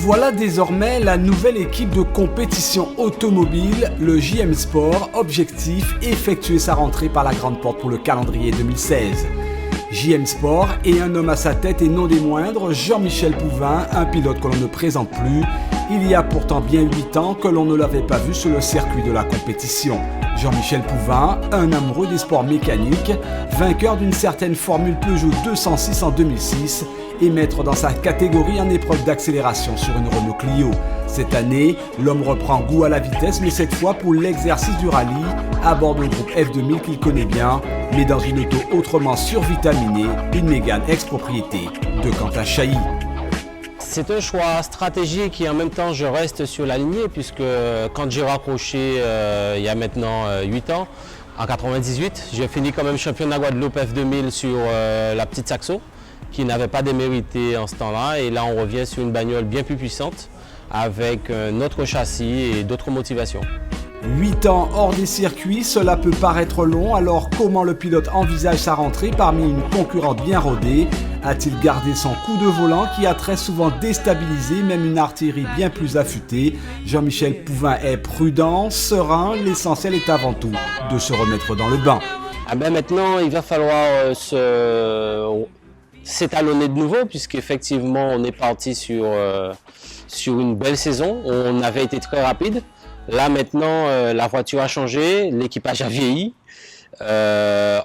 voilà désormais la nouvelle équipe de compétition automobile, le JM Sport, objectif effectuer sa rentrée par la grande porte pour le calendrier 2016. JM Sport et un homme à sa tête et non des moindres, Jean-Michel Pouvin, un pilote que l'on ne présente plus. Il y a pourtant bien 8 ans que l'on ne l'avait pas vu sur le circuit de la compétition. Jean-Michel Pouvin, un amoureux des sports mécaniques, vainqueur d'une certaine Formule Peugeot 206 en 2006 et maître dans sa catégorie en épreuve d'accélération sur une Renault Clio. Cette année, l'homme reprend goût à la vitesse, mais cette fois pour l'exercice du rallye, à bord d'un groupe F2000 qu'il connaît bien, mais dans une auto autrement survitaminée, une Mégane ex-propriété de Quentin Chailly. C'est un choix stratégique et en même temps je reste sur la lignée puisque quand j'ai raccroché il y a maintenant 8 ans, en 98, j'ai fini quand même champion de la Guadeloupe F2000 sur la petite Saxo qui n'avait pas démérité en ce temps-là et là on revient sur une bagnole bien plus puissante avec un autre châssis et d'autres motivations. 8 ans hors des circuits, cela peut paraître long, alors comment le pilote envisage sa rentrée parmi une concurrente bien rodée? A-t-il gardé son coup de volant qui a très souvent déstabilisé même une artillerie bien plus affûtée? Jean-Michel Pouvin est prudent, serein, l'essentiel est avant tout de se remettre dans le bain. Maintenant il va falloir s'étalonner de nouveau puisqu'effectivement on est parti sur une belle saison, on avait été très rapide. Là maintenant, la voiture a changé, l'équipage a vieilli.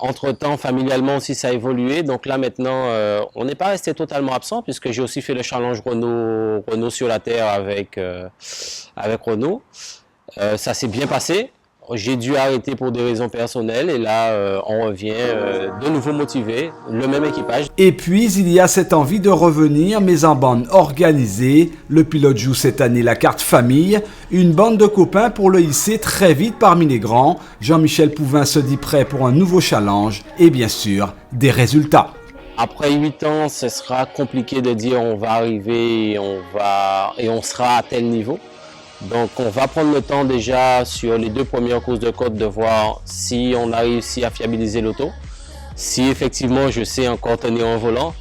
Entre-temps, familialement aussi, ça a évolué. Donc là maintenant, on n'est pas resté totalement absent puisque j'ai aussi fait le challenge Renault sur la terre avec Renault. Ça s'est bien passé. J'ai dû arrêter pour des raisons personnelles et là, on revient de nouveau motivé, le même équipage. Et puis, il y a cette envie de revenir, mais en bande organisée. Le pilote joue cette année la carte famille, une bande de copains pour le hisser très vite parmi les grands. Jean-Michel Pouvin se dit prêt pour un nouveau challenge et bien sûr, des résultats. Après 8 ans, ce sera compliqué de dire on va arriver et on sera à tel niveau. Donc on va prendre le temps déjà sur les 2 premières courses de côte de voir si on a réussi à fiabiliser l'auto, si effectivement je sais encore tenir un volant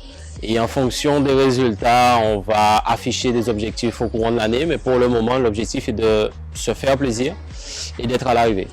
et en fonction des résultats on va afficher des objectifs au courant de l'année, mais pour le moment l'objectif est de se faire plaisir et d'être à l'arrivée.